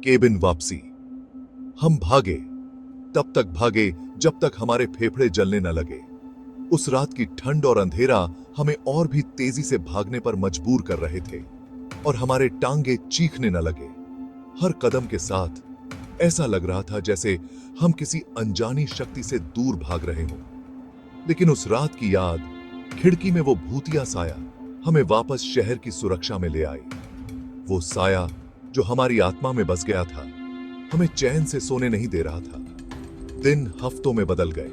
Cabin वापसी। हम भागे, तब तक भागे जब तक हमारे फेफड़े जलने न लगे। उस रात की ठंड और अंधेरा हमें और भी तेजी से भागने पर मजबूर कर रहे थे और हमारे टांगे चीखने न लगे। हर कदम के साथ ऐसा लग रहा था जैसे हम किसी अनजानी शक्ति से दूर भाग रहे हों। लेकिन उस रात की याद, खिड़की में वो भूतिया साया, हमें वापस शहर की सुरक्षा में ले आई। वो साया जो हमारी आत्मा में बस गया था, हमें चैन से सोने नहीं दे रहा था। दिन हफ्तों में बदल गए,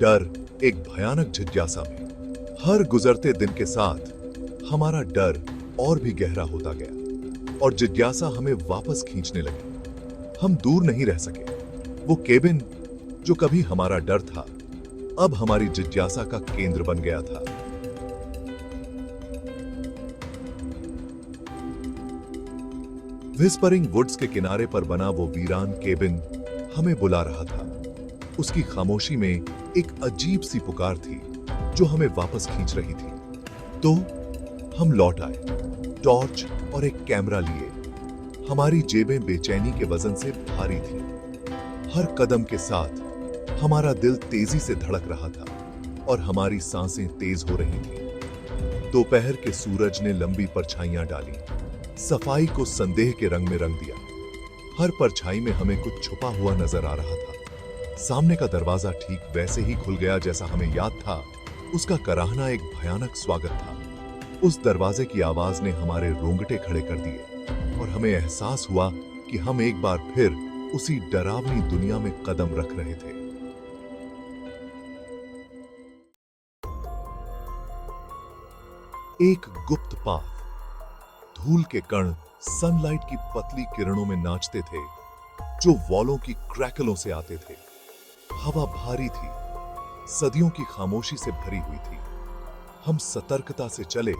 डर एक भयानक जिज्ञासा में। हर गुजरते दिन के साथ हमारा डर और भी गहरा होता गया और जिज्ञासा हमें वापस खींचने लगी। हम दूर नहीं रह सके। वो केबिन जो कभी हमारा डर था, अब हमारी जिज्ञासा का केंद्र बन गया था। व्हिस्परिंग वुड्स के किनारे पर बना वो वीरान केबिन हमें बुला रहा था। उसकी खामोशी में एक अजीब सी पुकार थी जो हमें वापस खींच रही थी। तो हम लौट आए, टॉर्च और एक कैमरा लिए। हमारी जेबें बेचैनी के वजन से भारी थी। हर कदम के साथ हमारा दिल तेजी से धड़क रहा था और हमारी सांसें तेज हो रही थीं। दोपहर के सूरज ने लंबी परछाइयां डाली, सफाई को संदेह के रंग में रंग दिया। हर परछाई में हमें कुछ छुपा हुआ नजर आ रहा था। सामने का दरवाजा ठीक वैसे ही खुल गया जैसा हमें याद था। उसका कराहना एक भयानक स्वागत था। उस दरवाजे की आवाज ने हमारे रोंगटे खड़े कर दिए और हमें एहसास हुआ कि हम एक बार फिर उसी डरावनी दुनिया में कदम रख रहे थे। एक गुप्त पाथ। धूल के कण सनलाइट की पतली किरणों में नाचते थे जो वॉलों की क्रैकलों से आते थे। हवा भारी थी, सदियों की खामोशी से भरी हुई थी। हम सतर्कता से चले,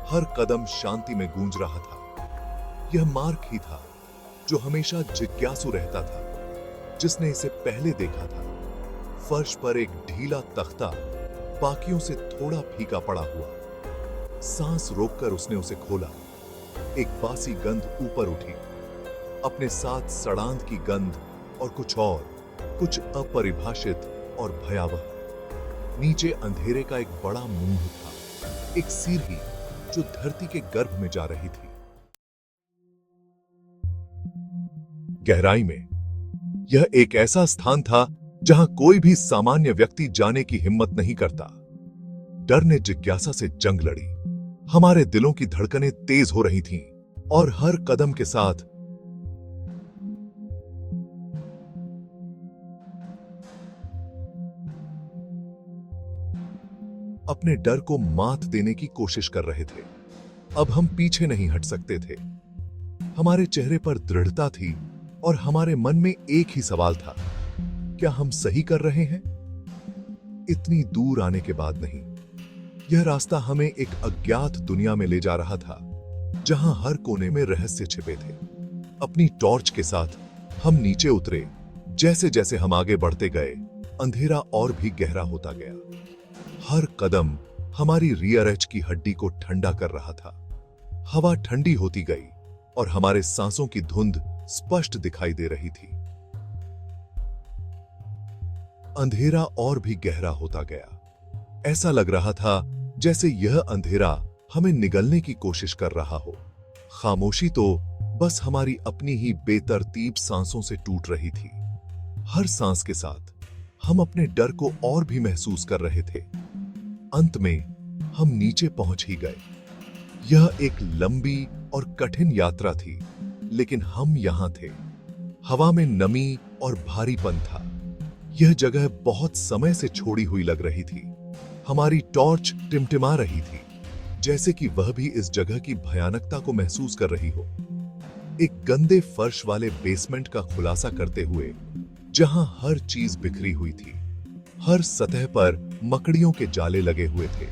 हर कदम शांति में गूंज रहा था। यह मार्ग ही था जो हमेशा जिज्ञासु रहता था, जिसने इसे पहले देखा था। फर्श पर एक ढीला तख्ता बाकियों से थोड़ा फीका पड़ा हुआ। सांस रोककर उसने उसे खोला। एक बासी गंध ऊपर उठी, अपने साथ सड़ांध की गंध और कुछ अपरिभाषित और भयावह। नीचे अंधेरे का एक बड़ा मुंह था, एक सीढ़ी जो धरती के गर्भ में जा रही थी। गहराई में यह एक ऐसा स्थान था जहां कोई भी सामान्य व्यक्ति जाने की हिम्मत नहीं करता। डर ने जिज्ञासा से जंग लड़ी। हमारे दिलों की धड़कनें तेज हो रही थीं और हर कदम के साथ अपने डर को मात देने की कोशिश कर रहे थे। अब हम पीछे नहीं हट सकते थे। हमारे चेहरे पर दृढ़ता थी और हमारे मन में एक ही सवाल था, क्या हम सही कर रहे हैं? इतनी दूर आने के बाद नहीं। यह रास्ता हमें एक अज्ञात दुनिया में ले जा रहा था जहां हर कोने में रहस्य छिपे थे। अपनी टॉर्च के साथ हम नीचे उतरे। जैसे जैसे हम आगे बढ़ते गए, अंधेरा और भी गहरा होता गया। हर कदम हमारी रियर एज की हड्डी को ठंडा कर रहा था। हवा ठंडी होती गई और हमारे सांसों की धुंध स्पष्ट दिखाई दे रही थी। अंधेरा और भी गहरा होता गया। ऐसा लग रहा था जैसे यह अंधेरा हमें निगलने की कोशिश कर रहा हो। खामोशी तो बस हमारी अपनी ही बेतरतीब सांसों से टूट रही थी। हर सांस के साथ हम अपने डर को और भी महसूस कर रहे थे। अंत में हम नीचे पहुंच ही गए। यह एक लंबी और कठिन यात्रा थी, लेकिन हम यहां थे। हवा में नमी और भारीपन था। यह जगह बहुत समय से छोड़ी हुई लग रही थी। हमारी टॉर्च टिमटिमा रही थी, जैसे कि वह भी इस जगह की भयानकता को महसूस कर रही हो। एक गंदे फर्श वाले बेसमेंट का खुलासा करते हुए, जहां हर चीज बिखरी हुई थी। हर सतह पर मकड़ियों के जाले लगे हुए थे।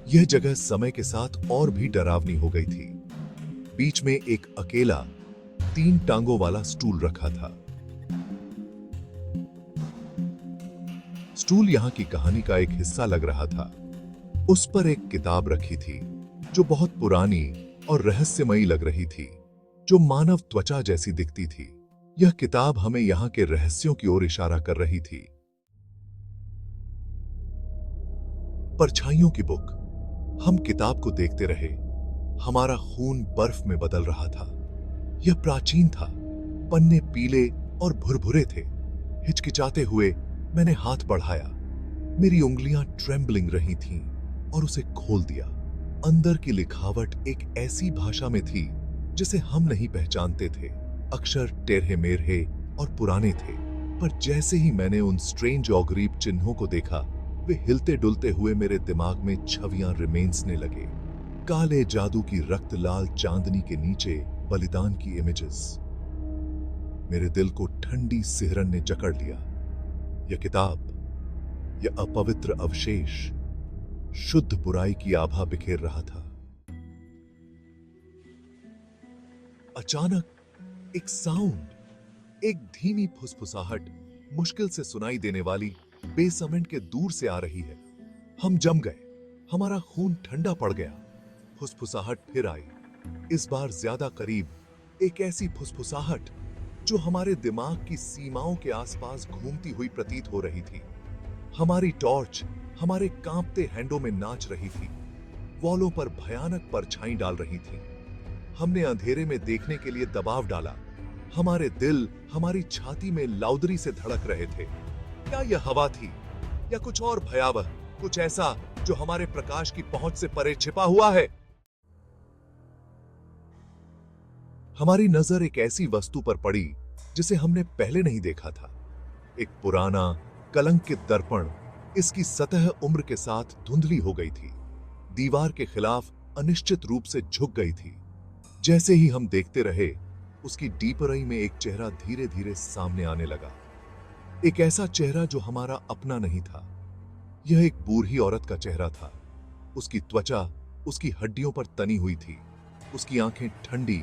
यह जगह समय के साथ और भी डरावनी हो गई थी। बीच में एक अकेला 3 टांगों वाला स्टूल रखा था। स्टूल यहां की कहानी का एक हिस्सा लग रहा था। उस पर एक किताब रखी थी जो बहुत पुरानी और रहस्यमयी लग रही थी। जो मानव त्वचा जैसी दिखती थी। यह किताब हमें यहां के रहस्यों की ओर इशारा कर रही थी। परछाइयों की बुक। हम किताब को देखते रहे। हमारा खून बर्फ में बदल रहा था। यह प्राचीन था। पन्ने पीले और भुरभुरे थे। हिचकिचाते हुए मैंने हाथ बढ़ाया। मेरी उंगलियां ट्रेम्बलिंग रही थीं और उसे खोल दिया। अंदर की लिखावट एक ऐसी भाषा में थी जिसे हम नहीं पहचानते थे। अक्षर टेढ़े मेढ़े और पुराने थे, पर जैसे ही मैंने उन स्ट्रेंज और गरीब चिन्हों को देखा, वे हिलते डुलते हुए मेरे दिमाग में छवियां रिमेंसने लगे। काले जादू की रक्त लाल चांदनी के नीचे बलिदान की इमेजेस। मेरे दिल को ठंडी सिहरन ने जकड़ लिया। यह किताब, यह अपवित्र अवशेष शुद्ध बुराई की आभा बिखेर रहा था। अचानक एक साउंड, एक धीमी फुसफुसाहट मुश्किल से सुनाई देने वाली बेसमेंट के दूर से आ रही है। हम जम गए। हमारा खून ठंडा पड़ गया। फुसफुसाहट फिर आई, इस बार ज्यादा करीब। एक ऐसी फुसफुसाहट जो हमारे दिमाग की सीमाओं के आसपास घूमती हुई प्रतीत हो रही थी। हमारी टॉर्च हमारे कांपते हैंडों में नाच रही थी। वॉलों पर भयानक परछाई डाल रही थी। हमने अंधेरे में देखने के लिए दबाव डाला। हमारे दिल हमारी छाती में लाउदरी से धड़क रहे थे। क्या यह हवा थी या कुछ और भयावह, कुछ ऐसा जो हमारे प्रकाश की पहुंच से परे छिपा हुआ है? हमारी नजर एक ऐसी वस्तु पर पड़ी जिसे हमने पहले नहीं देखा था। एक पुराना कलंकित दर्पण। इसकी सतह उम्र के साथ धुंधली हो गई थी, दीवार के खिलाफ अनिश्चित रूप से झुक गई थी। जैसे ही हम देखते रहे, उसकी डीपरई में एक चेहरा धीरे धीरे सामने आने लगा। एक ऐसा चेहरा जो हमारा अपना नहीं था। यह एक बूढ़ी औरत का चेहरा था। उसकी त्वचा उसकी हड्डियों पर तनी हुई थी। उसकी आंखें ठंडी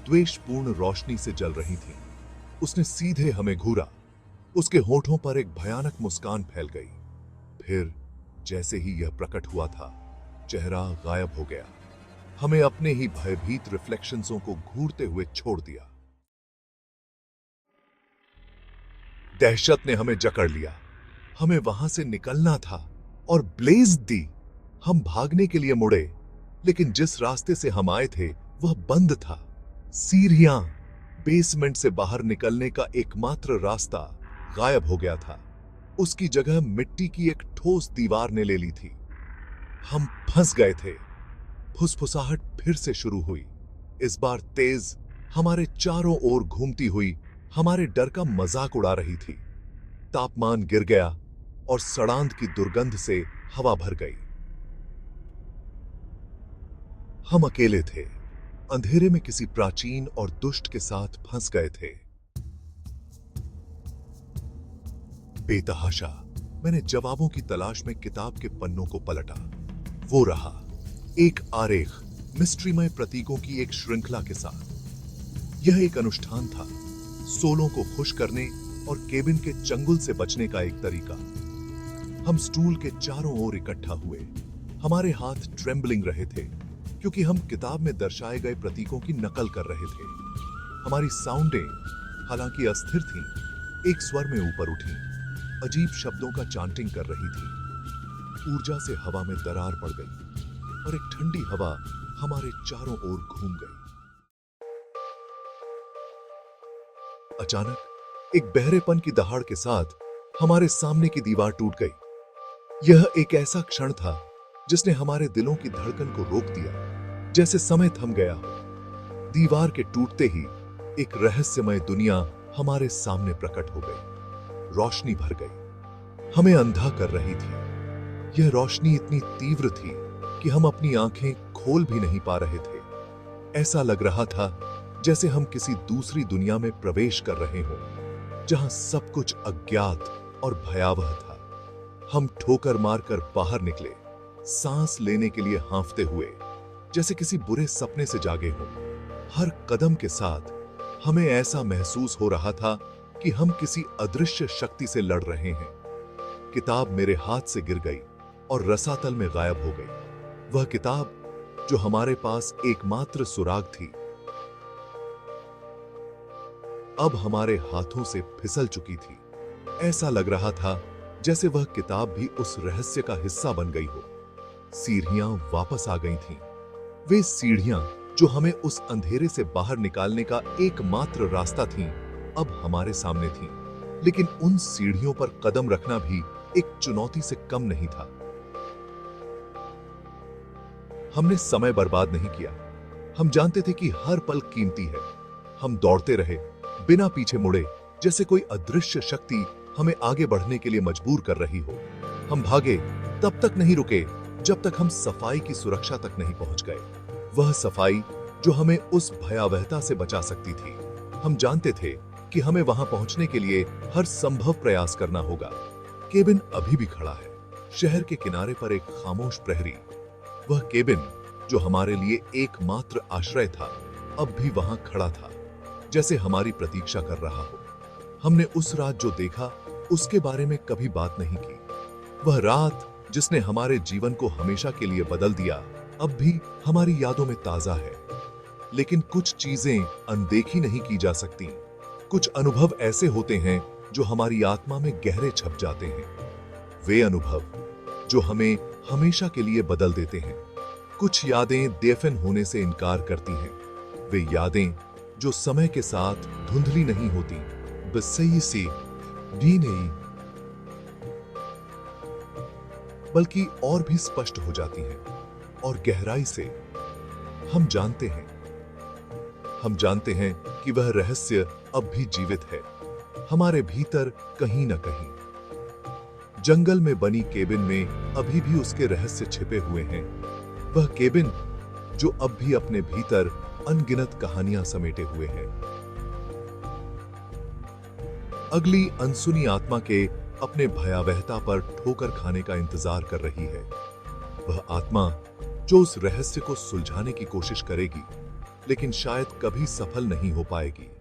द्वेषपूर्ण रोशनी से जल रही थीं। उसने सीधे हमें घूरा। उसके होठों पर एक भयानक मुस्कान फैल गई। फिर जैसे ही यह प्रकट हुआ था, चेहरा गायब हो गया। हमें अपने ही भयभीत रिफ्लेक्शंसों को घूरते हुए छोड़ दिया। दहशत ने हमें जकड़ लिया। हमें वहां से निकलना था और ब्लेज दी। हम भागने के लिए मुड़े, लेकिन जिस रास्ते से हम आए थे वह बंद था। सीढ़ियां, बेसमेंट से बाहर निकलने का एकमात्र रास्ता गायब हो गया था। उसकी जगह मिट्टी की एक ठोस दीवार ने ले ली थी। हम फंस गए थे। फुसफुसाहट फिर से शुरू हुई, इस बार तेज, हमारे चारों ओर घूमती हुई, हमारे डर का मजाक उड़ा रही थी। तापमान गिर गया और सड़ांध की दुर्गंध से हवा भर गई। हम अकेले थे, अंधेरे में किसी प्राचीन और दुष्ट के साथ फंस गए थे। बेतहाशा मैंने जवाबों की तलाश में किताब के पन्नों को पलटा। वो रहा, एक आरेख मिस्ट्रीमय प्रतीकों की एक श्रृंखला के साथ। यह एक अनुष्ठान था, सोलों को खुश करने और केबिन के चंगुल से बचने का एक तरीका। हम स्टूल के चारों ओर इकट्ठा हुए। हमारे हाथ ट्रेम्बलिंग रहे थे क्योंकि हम किताब में दर्शाए गए प्रतीकों की नकल कर रहे थे। हमारी साउंडें, हालांकि अस्थिर थीं, एक स्वर में ऊपर उठी, अजीब शब्दों का चांटिंग कर रही थी। ऊर्जा से हवा में दरार पड़ गई और एक ठंडी हवा हमारे चारों ओर घूम गई। अचानक एक बहरेपन की दहाड़ के साथ हमारे सामने की दीवार टूट गई। यह एक ऐसा क्षण था जिसने हमारे दिलों की धड़कन को रोक दिया, जैसे समय थम गया हो। दीवार के टूटते ही एक रहस्यमय दुनिया हमारे सामने प्रकट हो गई। रोशनी भर गई, हमें अंधा कर रही थी। यह रोशनी इतनी तीव्र थी कि हम अपनी आंखें खोल भी नहीं पा रहे थे। ऐसा लग रहा था जैसे हम किसी दूसरी दुनिया में प्रवेश कर रहे हों, जहां सब कुछ अज्ञात और भयावह था। हम ठोकर मारकर बाहर निकले, सांस लेने के लिए हांफते हुए, जैसे किसी बुरे सपने से जागे हों। हर कदम के साथ हमें ऐसा महसूस हो रहा था कि हम किसी अदृश्य शक्ति से लड़ रहे हैं। किताब मेरे हाथ से गिर गई और रसातल में गायब हो गई। वह किताब जो हमारे पास एकमात्र सुराग थी। अब हमारे हाथों से फिसल चुकी थी। ऐसा लग रहा था जैसे वह किताब भी उस रहस्य का हिस्सा बन गई हो। सीढ़ियां वापस आ गई थीं। वे सीढ़ियां जो हमें उस अंधेरे से बाहर निकालने का एकमात्र रास्ता थीं, अब हमारे सामने थीं। लेकिन उन सीढ़ियों पर कदम रखना भी एक चुनौती से कम नहीं था। हमने समय बर्बाद नहीं किया। हम जानते थे कि हर पल कीमती है। हम दौड़ते रहे, बिना पीछे मुड़े, जैसे कोई अदृश्य शक्ति हमें आगे बढ़ने के लिए मजबूर कर रही हो। हम भागे, तब तक नहीं रुके जब तक हम सफाई की सुरक्षा तक नहीं पहुंच गए। वह सफाई जो हमें उस भयावहता से बचा सकती थी। हम जानते थे कि हमें वहां पहुंचने के लिए हर संभव प्रयास करना होगा। केबिन अभी भी खड़ा है, शहर के किनारे पर एक खामोश प्रहरी। वह केबिन जो हमारे लिए एकमात्र आश्रय था, अब भी वहां खड़ा था, जैसे हमारी प्रतीक्षा कर रहा हो। हमने उस रात जो देखा, उसके बारे में कभी बात नहीं की। वह रात जिसने हमारे जीवन को हमेशा के लिए बदल दिया, अब भी हमारी यादों में ताजा है। लेकिन कुछ चीजें अनदेखी नहीं की जा सकती। कुछ अनुभव ऐसे होते हैं जो हमारी आत्मा में गहरे छप जाते हैं। वे अनुभव जो हमें हमेशा के लिए बदल देते हैं। कुछ यादें दफन होने से इनकार करती हैं। वे यादें जो समय के साथ धुंधली नहीं होती, बसई सी भी नहीं, बल्कि और भी स्पष्ट हो जाती हैं। और गहराई से हम जानते हैं कि वह रहस्य अब भी जीवित है, हमारे भीतर कहीं ना कहीं। जंगल में बनी केबिन में अभी भी उसके रहस्य छिपे हुए हैं। वह केबिन जो अब भी अपने भीतर अनगिनत कहानियां समेटे हुए है। अगली अनसुनी आत्मा के अपने भयावहता पर ठोकर खाने का इंतजार कर रही है। वह आत्मा जो उस रहस्य को सुलझाने की कोशिश करेगी, लेकिन शायद कभी सफल नहीं हो पाएगी।